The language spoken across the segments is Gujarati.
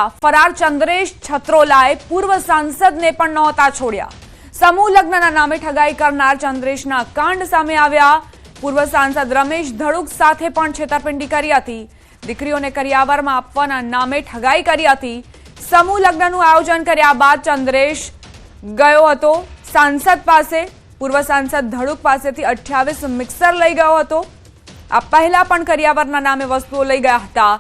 હતા। ફરાર ચંદ્રેશ છત્રોલાએ પૂર્વ સાંસદને પણ નહોતા છોડ્યા। સમૂહ લગ્નના નામે ઠગાઈ કરનાર ચંદ્રેશના કાંડ સામે આવ્યા। પૂર્વ સાંસદ રમેશ ધડુક સાથે પણ છેતરપિંડી કરી હતી। દીકરીઓને કરિયાવરમાં આપવાના નામે ઠગાઈ કરી હતી। સમૂહ લગ્નનું આયોજન કર્યા બાદ ચંદ્રેશ ગયો હતો સાંસદ પાસે। પૂર્વ સાંસદ ધડુક પાસેથી 28 મિક્સર લઈ ગયો હતો। આ પહેલા પણ કરિયાવરના નામે વસ્તુઓ લઈ ગયા હતા।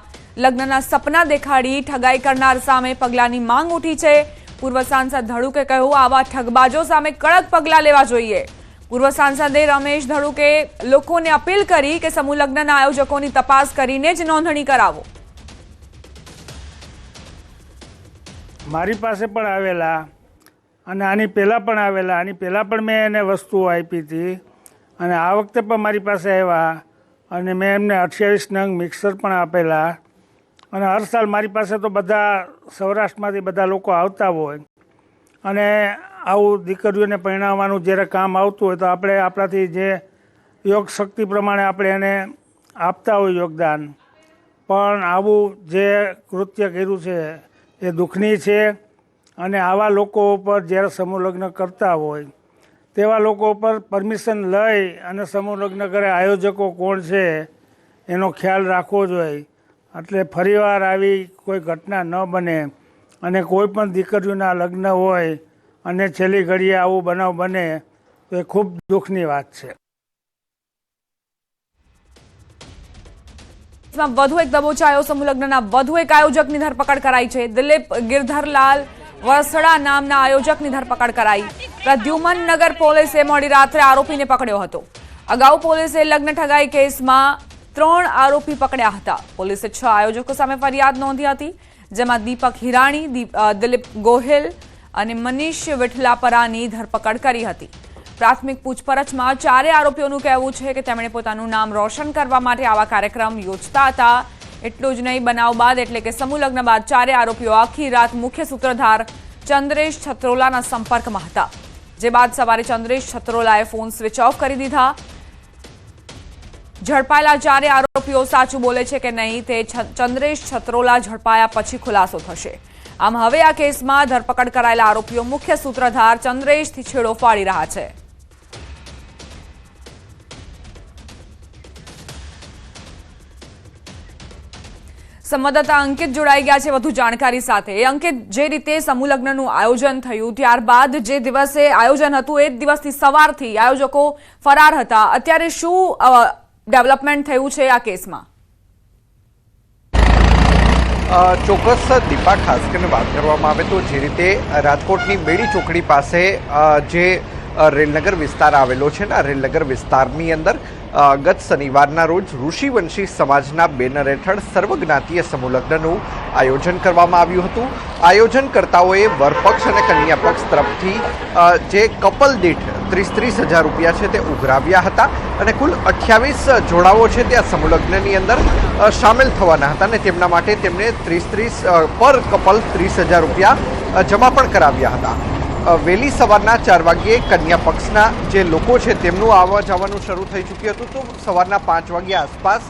લગ્નના સપના દેખાડી ઠગાઈ કરનાર સામે પગલાંની માંગ ઉઠી છે। પૂર્વ સાંસદ ધડુકે કહ્યું, આવા ઠગબાજો સામે કડક પગલાં લેવા જોઈએ। પૂર્વ સાંસદે રમેશ ધડુકે લોકોને અપીલ કરી કે સમૂહ લગ્નના આયોજકોની તપાસ કરીને જ નોંધણી કરાવો। મારી પાસે પણ આવેલા અને આની પહેલાં પણ આવેલા, આની પહેલાં પણ મેં એને વસ્તુઓ આપી હતી અને આ વખતે પણ મારી પાસે આવ્યા અને મેં એમને 28 નંગ મિક્સર પણ આપેલા। અને હર સાલ મારી પાસે તો બધા સૌરાષ્ટ્રમાંથી બધા લોકો આવતા હોય અને આવું દીકરીઓને પરણાવવાનું જ્યારે કામ આવતું હોય તો આપણે આપણાથી જે યોગ શક્તિ પ્રમાણે આપણે એને આપતા હોય યોગદાન। પણ આવું જે કૃત્ય કર્યું છે એ દુઃખની છે અને આવા લોકો ઉપર જ્યારે સમૂહ લગ્ન કરતા હોય તેવા લોકો ઉપર પરમિશન લઈ અને સમૂહ લગ્ન કરે આયોજકો કોણ છે એનો ખ્યાલ રાખવો જોઈએ। એટલે ફરીવાર આવી કોઈ ઘટના ન બને અને કોઈ પણ દીકરીઓના લગ્ન હોય અને છેલ્લી ઘડીએ આવું બનાવ બને તો એ ખૂબ દુઃખની વાત છે। વધુ એક દબોચાયો। સમૂહ લગ્નના વધુ એક આયોજકની ધરપકડ કરાઈ છે। દિલીપ ગિરધરલાલ વરસડા નામના આયોજકની ધરપકડ કરાઈ। પ્રદ્યુમન નગર પોલીસે મોડી રાત્રે આરોપીને પકડ્યો હતો। અગાઉ પોલીસે લગ્ન ઠગાઈ કેસમાં 3 આરોપી પકડ્યા હતા। પોલીસે 6 આયોજકો સામે ફરિયાદ નોંધી હતી, જેમાં દીપક હિરાણી, દિલીપ ગોહિલ અને મનીષ વિઠલાપરાની ધરપકડ કરી હતી। પ્રાથમિક પૂછપરછમાં 4 આરોપીઓનું કહેવું છે કે તેમણે પોતાનું નામ રોશન કરવા માટે આવા કાર્યક્રમ યોજતા હતા। એટલું જ નહીં, બનાવ બાદ એટલે કે સમૂહ લગ્ન બાદ 4 આરોપીઓ આખી રાત મુખ્ય સૂત્રધાર ચંદ્રેશ છત્રોલાના સંપર્કમાં હતા, જે બાદ સવારે ચંદ્રેશ છત્રોલાએ ફોન સ્વિચ ઓફ કરી દીધા। ઝડપાયેલા 4 આરોપીઓ સાચું બોલે છે કે નહીં તે ચંદ્રેશ છત્રોલા ઝડપાયા પછી ખુલાસો થશે। આમ હવે આ કેસમાં ધરપકડ કરાયેલા આરોપીઓ મુખ્ય સૂત્રધાર ચંદ્રેશથી છેડો ફાડી રહ્યા છે। સંવાદદાતા અંકિત જોડાઈ ગયા છે વધુ જાણકારી સાથે। અંકિત, જે રીતે સમૂહ લગ્નનું આયોજન થયું ત્યારબાદ જે દિવસે આયોજન હતું એ દિવસથી સવારથી આયોજકો ફરાર હતા। અત્યારે શું ડેવલપમેન્ટ થયું છે આ કેસમાં? ચોક્કસ દીપા, ખાસ કરીને વાત કરવામાં આવે તો જે રીતે રાજકોટની બેડી ચોકડી પાસે જે રેલનગર વિસ્તાર આવેલો છે ને, આ રેલનગર વિસ્તારની અંદર ગત શનિવારના રોજ ઋષિવંશી સમાજના બેનર હેઠળ સર્વજ્ઞાતીય સમૂહ લગ્નનું આયોજન કરવામાં આવ્યું હતું। આયોજનકર્તાઓએ વરપક્ષ અને કન્યા પક્ષ તરફથી જે કપલ દીઠ 30,000 રૂપિયા છે તે ઉઘરાવ્યા હતા અને કુલ 28 જોડાઓ છે તે આ સમૂહ લગ્નની અંદર સામેલ થવાના હતા અને તેમના માટે તેમણે 30 પર કપલ 30,000 રૂપિયા જમા પણ કરાવ્યા હતા। વહેલી સવારના 4 વાગ્યે કન્યા પક્ષના જે લોકો છે તેમનું આવવા જવાનું શરૂ થઈ ચૂક્યું હતું, તો સવારના 5 વાગ્યા આસપાસ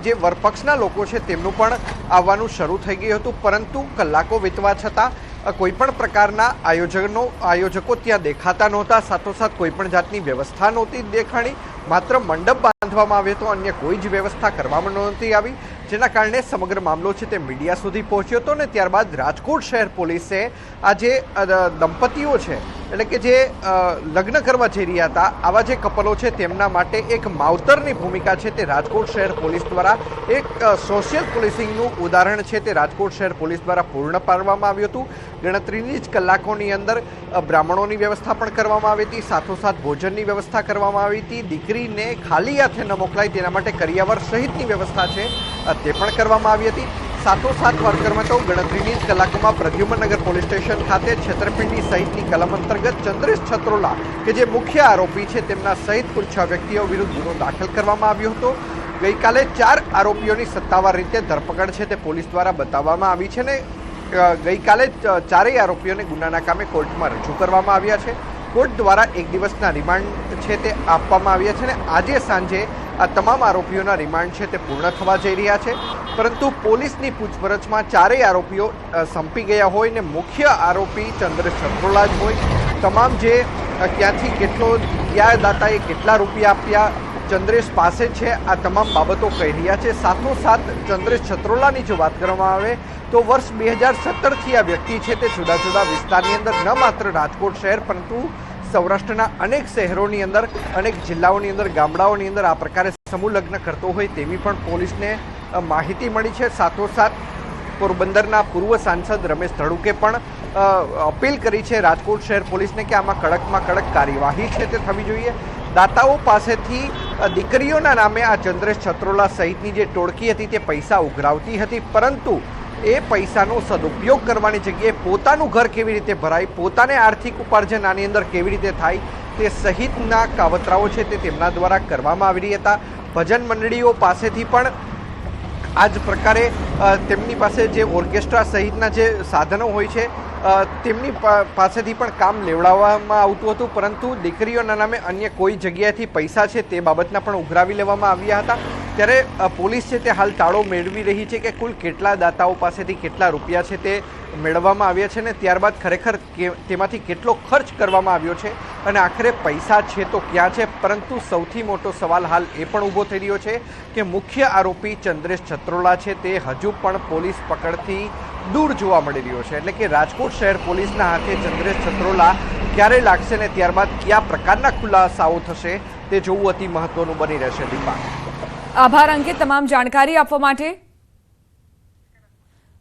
જે વરપક્ષના લોકો છે તેમનું પણ આવવાનું શરૂ થઈ ગયું હતું, પરંતુ કલાકો વીતવા છતાં કોઈ પણ પ્રકારના આયોજકો ત્યાં દેખાતા નહોતા। સાથોસાથ કોઈ પણ જાતની વ્યવસ્થા નહોતી દેખાણી। માત્ર મંડપ બાંધવામાં આવ્યો હતો, અન્ય કોઈ જ વ્યવસ્થા કરવામાં નહોતી આવી, જેના કારણે સમગ્ર મામલો છે તે મીડિયા સુધી પહોંચ્યો હતો અને ત્યારબાદ રાજકોટ શહેર પોલીસે આ જે દંપતીઓ છે એટલે કે જે લગ્ન કરવા જઈ રહ્યા હતા આવા જે કપલો છે તેમના માટે એક માવતરની ભૂમિકા છે તે રાજકોટ શહેર પોલીસ દ્વારા એક સોશિયલ પોલીસિંગનું ઉદાહરણ છે તે રાજકોટ શહેર પોલીસ દ્વારા પૂર્ણ પાડવામાં આવ્યું હતું। ગણતરીની જ કલાકોની અંદર બ્રાહ્મણોની વ્યવસ્થા પણ કરવામાં આવી હતી, સાથોસાથ ભોજનની વ્યવસ્થા કરવામાં આવી હતી। દીકરીને ખાલી હાથે ન મોકલાય તેના માટે કરિયાવર સહિતની વ્યવસ્થા છે તે પણ કરવામાં આવી હતી। સાથોસાથ વાત કરવામાં તો ગણતરીની જ કલાકોમાં પ્રદ્યુમનનગર પોલીસ સ્ટેશન ખાતે છેતરપિંડી સહિતની કલમ અંતર્ગત ચંદ્રેશ છત્રોલા કે જે મુખ્ય આરોપી છે તેમના સહિત કુલ 6 વ્યક્તિઓ વિરુદ્ધ ગુનો દાખલ કરવામાં આવ્યો હતો। ગઈકાલે 4 આરોપીઓની સત્તાવાર રીતે ધરપકડ છે તે પોલીસ દ્વારા બતાવવામાં આવી છે ને ગઈકાલે 4 આરોપીઓને ગુનાના કામે કોર્ટમાં રજૂ કરવામાં આવ્યા છે। કોર્ટ દ્વારા 1 દિવસના રિમાન્ડ છે તે આપવામાં આવ્યા છે અને આજે સાંજે આ તમામ આરોપીઓના રિમાન્ડ છે તે પૂર્ણ થવા જઈ રહ્યા છે, પરંતુ પોલીસની પૂછપરછમાં ચારેય આરોપીઓ સંપી ગયા હોય ને મુખ્ય આરોપી ચંદ્રેશ છત્રોલા જ હોય. તમામ જે ક્યાંથી કયા દાતાએ કેટલા રૂપિયા આપ્યા ચંદ્રેશ પાસે છે, આ તમામ બાબતો કહી રહ્યા છે. સાથોસાથ ચંદ્રેશ છત્રોલાની જો વાત કરવામાં આવે તો વર્ષ 2017થી આ વ્યક્તિ છે તે જુદા જુદા વિસ્તારની અંદર ન માત્ર રાજકોટ શહેર પરંતુ સૌરાષ્ટ્રના અનેક શહેરોની અંદર, અનેક જિલ્લાઓની અંદર, ગામડાઓની અંદર આ પ્રકારે સમૂહ લગ્ન કરતો હોય તેવી પણ પોલીસને માહિતી મળી છે. સાથોસાથ પોરબંદરના પૂર્વ સાંસદ રમેશ ધડુકે પણ અપીલ કરી છે રાજકોટ શહેર પોલીસને કે આમાં કડકમાં કડક કાર્યવાહી છે તે થવી જોઈએ. દાતાઓ પાસેથી દીકરીઓના નામે આ ચંદ્રેશ છત્રોલા સહિતની જે ટોળકી હતી તે પૈસા ઉઘરાવતી હતી, પરંતુ એ પૈસાનો સદુપયોગ કરવાની જગ્યાએ પોતાનું ઘર કેવી રીતે ભરાય, પોતાને આર્થિક ઉપાર્જન આની અંદર કેવી રીતે થાય તે સહિતના કાવતરાઓ છે તે તેમના દ્વારા કરવામાં આવી રહ્યા હતા. ભજન મંડળીઓ પાસેથી પણ આ જ પ્રકારે તેમની પાસે જે ઓર્કેસ્ટ્રા સહિતના જે સાધનો હોય છે તેમની પાસેથી પણ કામ લેવડાવવામાં આવતું હતું, પરંતુ દીકરીઓના નામે અન્ય કોઈ જગ્યાએથી પૈસા છે તે બાબતના પણ ઉઘરાવી લેવામાં આવ્યા હતા. ત્યારે પોલીસ છે તે હાલ તાળો મેળવી રહી છે કે કુલ કેટલા દાતાઓ પાસેથી કેટલા રૂપિયા છે તે મેળવવામાં આવ્યા છે ને ત્યારબાદ ખરેખર તેમાંથી કેટલો ખર્ચ કરવામાં આવ્યો છે અને આખરે પૈસા છે તો ક્યાં છે. પરંતુ સૌથી મોટો સવાલ હાલ એ પણ ઊભો થઈ રહ્યો છે કે મુખ્ય આરોપી ચંદ્રેશ છત્રોલા છે તે હજુ પણ પોલીસ પકડથી દૂર જોવા મળી રહ્યો છે. એટલે કે રાજકોટ શહેર પોલીસના હાથે ચંદ્રેશ છત્રોલા ક્યારે લાગશે ને ત્યારબાદ કયા પ્રકારના ખુલાસાઓ થશે તે જોવું અતિ મહત્વનું બની રહેશે. દીપા, આભાર અંકિત તમામ જાણકારી આપવા માટે.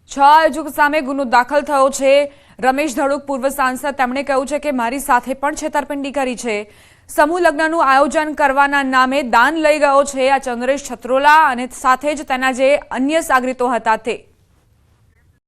6 આયોજક સામે ગુનો દાખલ થયો છે. રમેશ ધડુક પૂર્વ સાંસદ, તેમણે કહ્યું છે કે મારી સાથે પણ છેતરપિંડી કરી છે. સમૂહ લગ્નનું આયોજન કરવાના નામે દાન લઈ ગયો છે આ ચંદ્રેશ છત્રોલા અને સાથે જ તેના જે અન્ય સાગરીતો હતા તે.